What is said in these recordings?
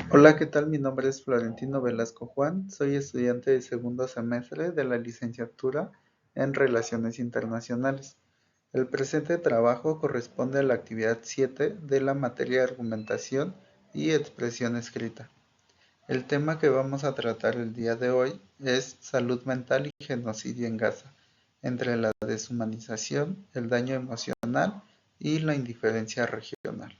Hola, ¿qué tal? Mi nombre es Florentino Velasco Juan, soy estudiante de segundo semestre de la licenciatura en Relaciones Internacionales. El presente trabajo corresponde a la actividad 7 de la materia de argumentación y expresión escrita. El tema que vamos a tratar el día de hoy es salud mental y genocidio en Gaza, entre la deshumanización, el daño emocional y la indiferencia regional.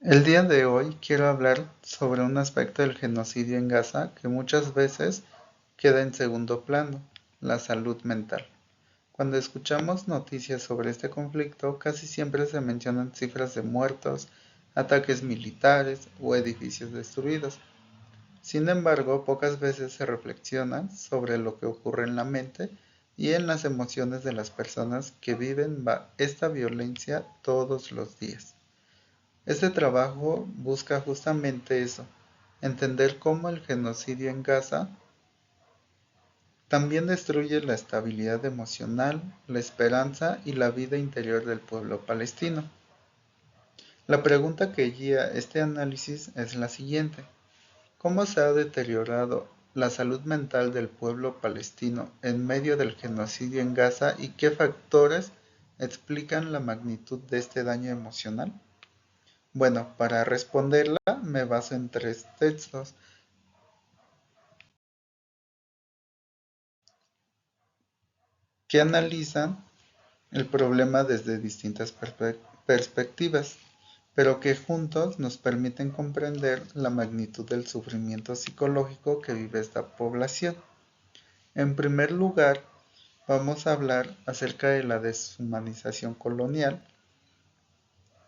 El día de hoy quiero hablar sobre un aspecto del genocidio en Gaza que muchas veces queda en segundo plano, la salud mental. Cuando escuchamos noticias sobre este conflicto, casi siempre se mencionan cifras de muertos, ataques militares o edificios destruidos. Sin embargo, pocas veces se reflexiona sobre lo que ocurre en la mente y en las emociones de las personas que viven esta violencia todos los días. Este trabajo busca justamente eso, entender cómo el genocidio en Gaza también destruye la estabilidad emocional, la esperanza y la vida interior del pueblo palestino. La pregunta que guía este análisis es la siguiente: ¿cómo se ha deteriorado la salud mental del pueblo palestino en medio del genocidio en Gaza y qué factores explican la magnitud de este daño emocional? Bueno, para responderla me baso en tres textos que analizan el problema desde distintas perspectivas, pero que juntos nos permiten comprender la magnitud del sufrimiento psicológico que vive esta población. En primer lugar, vamos a hablar acerca de la deshumanización colonial,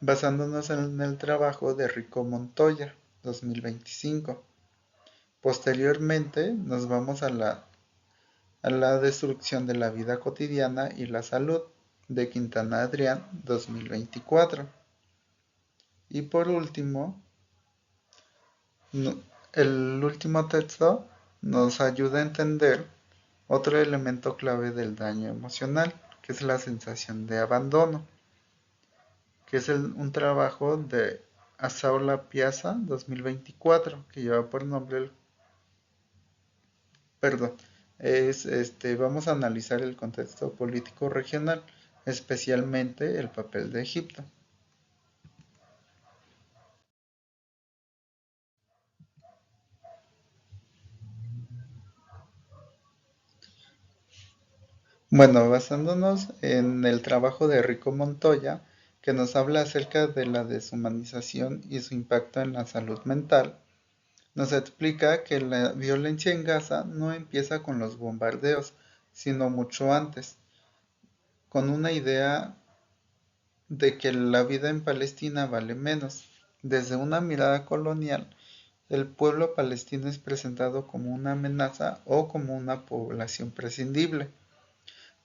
basándonos en el trabajo de Rico Montoya, 2025. Posteriormente, nos vamos a la destrucción de la vida cotidiana y la salud, de Quintana Adrián, 2024. Y por último, el último texto nos ayuda a entender otro elemento clave del daño emocional, que es la sensación de abandono, que es un trabajo de Asaola Piazza, 2024, que lleva por nombre, perdón, vamos a analizar el contexto político regional, especialmente el papel de Egipto. Bueno, basándonos en el trabajo de Rico Montoya, que nos habla acerca de la deshumanización y su impacto en la salud mental, nos explica que la violencia en Gaza no empieza con los bombardeos, sino mucho antes, con una idea de que la vida en Palestina vale menos. Desde una mirada colonial, el pueblo palestino es presentado como una amenaza o como una población prescindible.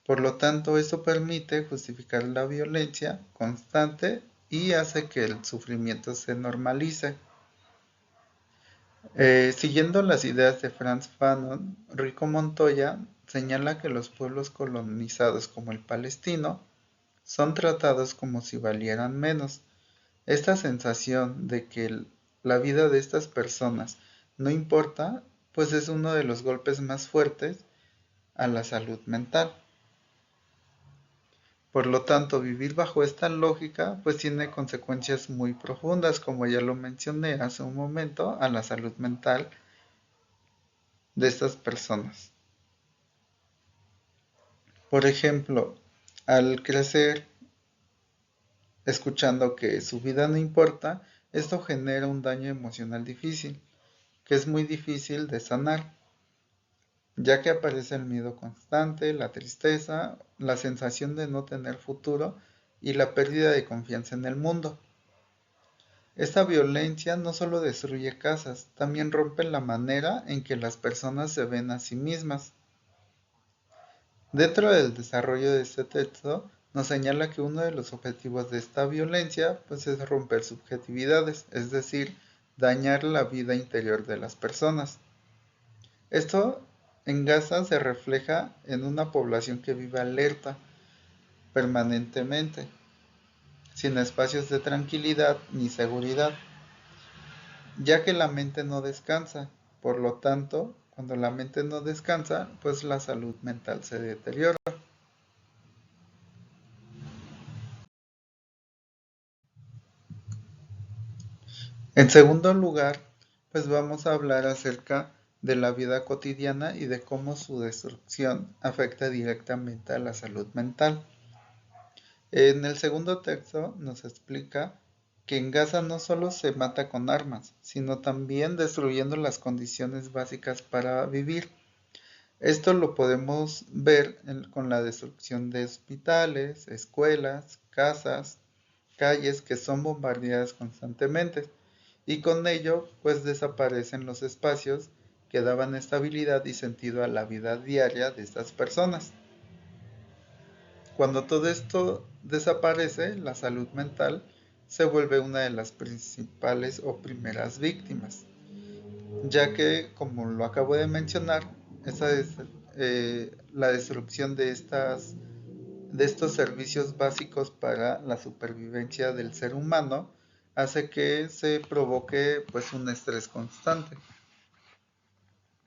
Por lo tanto, esto permite justificar la violencia constante y hace que el sufrimiento se normalice. Siguiendo las ideas de Franz Fanon, Rico Montoya señala que los pueblos colonizados como el palestino son tratados como si valieran menos. Esta sensación de que la vida de estas personas no importa, pues es uno de los golpes más fuertes a la salud mental. Por lo tanto, vivir bajo esta lógica pues tiene consecuencias muy profundas, como ya lo mencioné hace un momento, a la salud mental de estas personas. Por ejemplo, al crecer escuchando que su vida no importa, esto genera un daño emocional difícil, que es muy difícil de sanar, ya que aparece el miedo constante, la tristeza, la sensación de no tener futuro y la pérdida de confianza en el mundo. Esta violencia no solo destruye casas, también rompe la manera en que las personas se ven a sí mismas. Dentro del desarrollo de este texto, nos señala que uno de los objetivos de esta violencia pues, es romper subjetividades, es decir, dañar la vida interior de las personas. Esto en Gaza se refleja en una población que vive alerta permanentemente, sin espacios de tranquilidad ni seguridad, ya que la mente no descansa. Por lo tanto, cuando la mente no descansa, pues la salud mental se deteriora. En segundo lugar, pues vamos a hablar acerca de la vida cotidiana y de cómo su destrucción afecta directamente a la salud mental. En el segundo texto nos explica que en Gaza no solo se mata con armas, sino también destruyendo las condiciones básicas para vivir. Esto lo podemos ver con la destrucción de hospitales, escuelas, casas, calles que son bombardeadas constantemente y con ello pues desaparecen los espacios que daban estabilidad y sentido a la vida diaria de estas personas. Cuando todo esto desaparece, la salud mental se vuelve una de las principales o primeras víctimas, ya que, como lo acabo de mencionar, esa es la destrucción de estos servicios básicos para la supervivencia del ser humano hace que se provoque pues un estrés constante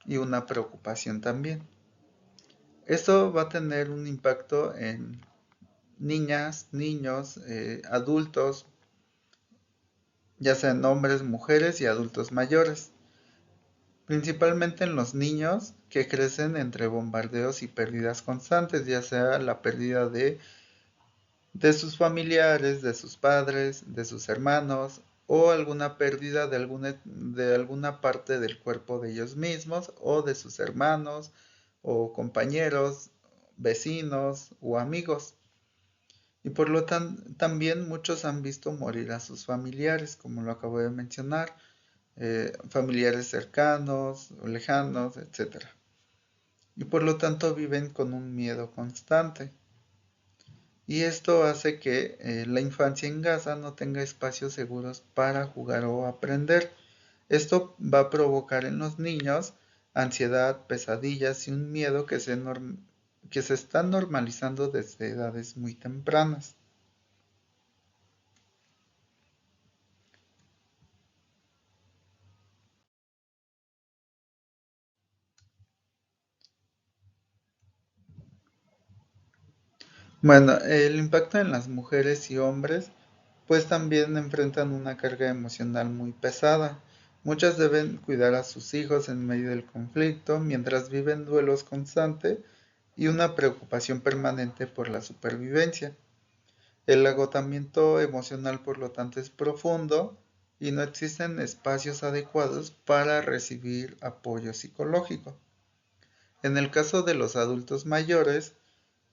y una preocupación también. Esto va a tener un impacto en niñas, niños, adultos, ya sean hombres, mujeres y adultos mayores, principalmente en los niños que crecen entre bombardeos y pérdidas constantes, ya sea la pérdida de sus familiares, de sus padres, de sus hermanos o alguna pérdida de alguna parte del cuerpo de ellos mismos o de sus hermanos o compañeros, vecinos o amigos. Y por lo tanto, también muchos han visto morir a sus familiares, como lo acabo de mencionar, familiares cercanos o lejanos, etcétera. Y por lo tanto viven con un miedo constante. Y esto hace que la infancia en Gaza no tenga espacios seguros para jugar o aprender. Esto va a provocar en los niños ansiedad, pesadillas y un miedo que se están normalizando desde edades muy tempranas. Bueno, el impacto en las mujeres y hombres pues también enfrentan una carga emocional muy pesada. Muchas deben cuidar a sus hijos en medio del conflicto mientras viven duelos constantes y una preocupación permanente por la supervivencia. El agotamiento emocional, por lo tanto, es profundo y no existen espacios adecuados para recibir apoyo psicológico. En el caso de los adultos mayores,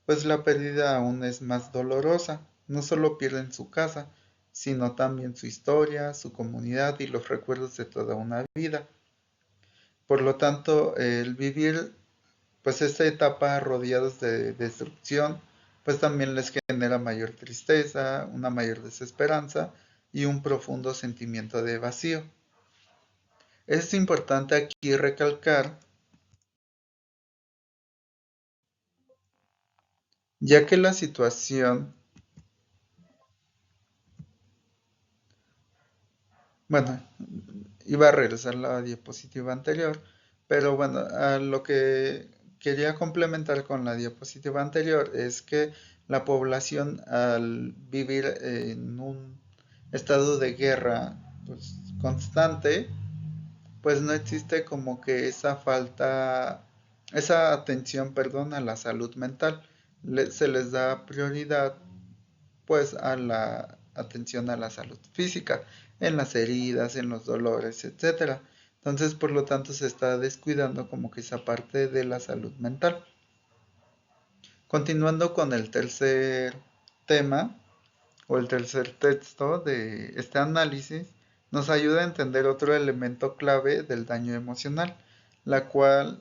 pues la pérdida aún es más dolorosa. No solo pierden su casa, sino también su historia, su comunidad y los recuerdos de toda una vida. Por lo tanto, el vivir pues esta etapa rodeados de destrucción, pues también les genera mayor tristeza, una mayor desesperanza y un profundo sentimiento de vacío. Es importante aquí recalcar, ya que la situación, bueno, iba a regresar la diapositiva anterior, pero bueno, a lo que quería complementar con la diapositiva anterior es que la población al vivir en un estado de guerra pues, constante, pues no existe como que esa falta, esa atención, perdón, a la salud mental. Se les da prioridad pues a la atención a la salud física, en las heridas, en los dolores, etcétera. Entonces, por lo tanto, se está descuidando como que esa parte de la salud mental. Continuando con el tercer tema o el tercer texto de este análisis, nos ayuda a entender otro elemento clave del daño emocional, la cual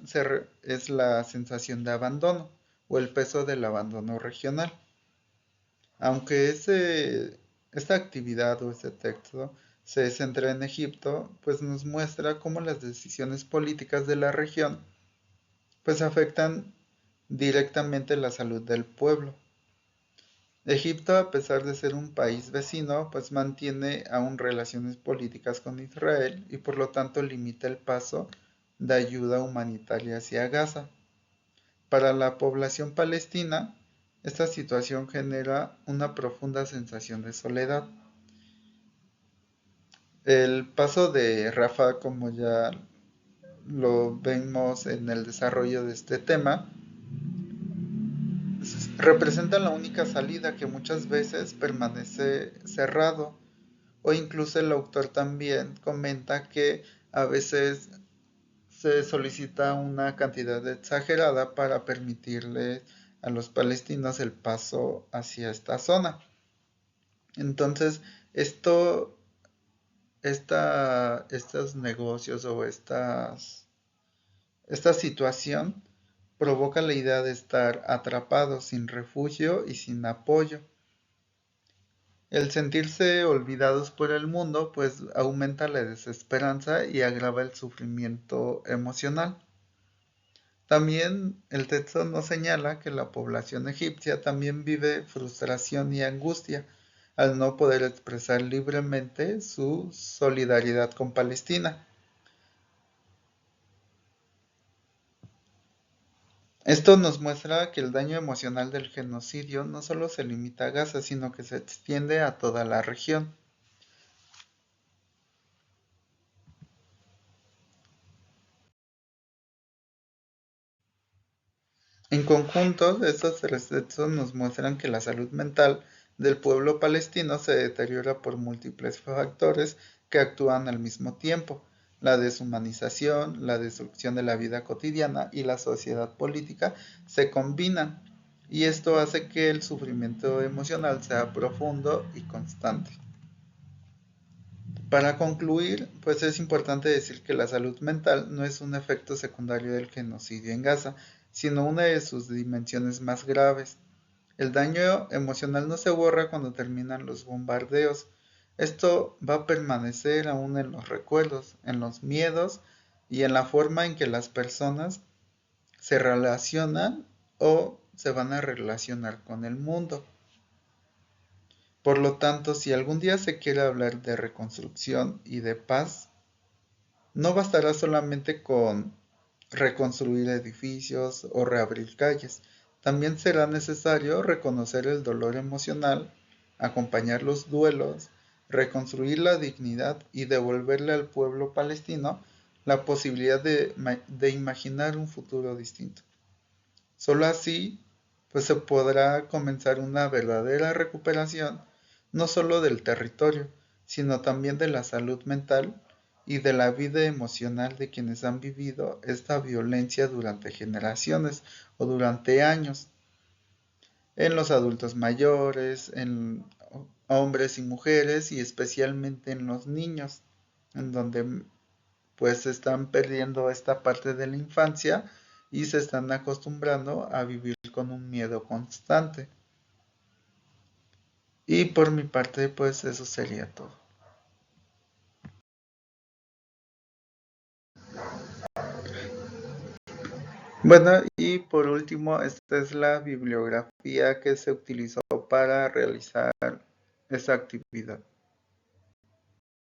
es la sensación de abandono o el peso del abandono regional. Aunque esta actividad o este texto se centra en Egipto, pues nos muestra cómo las decisiones políticas de la región pues afectan directamente la salud del pueblo. Egipto, a pesar de ser un país vecino, pues mantiene aún relaciones políticas con Israel y por lo tanto limita el paso de ayuda humanitaria hacia Gaza. Para la población palestina, esta situación genera una profunda sensación de soledad. El paso de Rafah, como ya lo vemos en el desarrollo de este tema, representa la única salida que muchas veces permanece cerrado, o incluso el autor también comenta que a veces se solicita una cantidad exagerada para permitirle a los palestinos el paso hacia esta zona. Entonces, esto, estos negocios o esta situación provoca la idea de estar atrapados sin refugio y sin apoyo. El sentirse olvidados por el mundo pues aumenta la desesperanza y agrava el sufrimiento emocional. También el texto nos señala que la población egipcia también vive frustración y angustia al no poder expresar libremente su solidaridad con Palestina. Esto nos muestra que el daño emocional del genocidio no solo se limita a Gaza, sino que se extiende a toda la región. En conjunto, estos tres textos nos muestran que la salud mental del pueblo palestino se deteriora por múltiples factores que actúan al mismo tiempo: la deshumanización, la destrucción de la vida cotidiana y la sociedad política se combinan, y esto hace que el sufrimiento emocional sea profundo y constante. Para concluir, pues es importante decir que la salud mental no es un efecto secundario del genocidio en Gaza, sino una de sus dimensiones más graves. El daño emocional no se borra cuando terminan los bombardeos. Esto va a permanecer aún en los recuerdos, en los miedos y en la forma en que las personas se relacionan o se van a relacionar con el mundo. Por lo tanto, si algún día se quiere hablar de reconstrucción y de paz, no bastará solamente con reconstruir edificios o reabrir calles. También será necesario reconocer el dolor emocional, acompañar los duelos, reconstruir la dignidad y devolverle al pueblo palestino la posibilidad de imaginar un futuro distinto. Solo así, pues se podrá comenzar una verdadera recuperación, no solo del territorio, sino también de la salud mental y de la vida emocional de quienes han vivido esta violencia durante generaciones o durante años, en los adultos mayores, en hombres y mujeres y especialmente en los niños, en donde pues están perdiendo esta parte de la infancia y se están acostumbrando a vivir con un miedo constante. Y por mi parte, pues eso sería todo. Bueno, y por último, esta es la bibliografía que se utilizó para realizar esta actividad.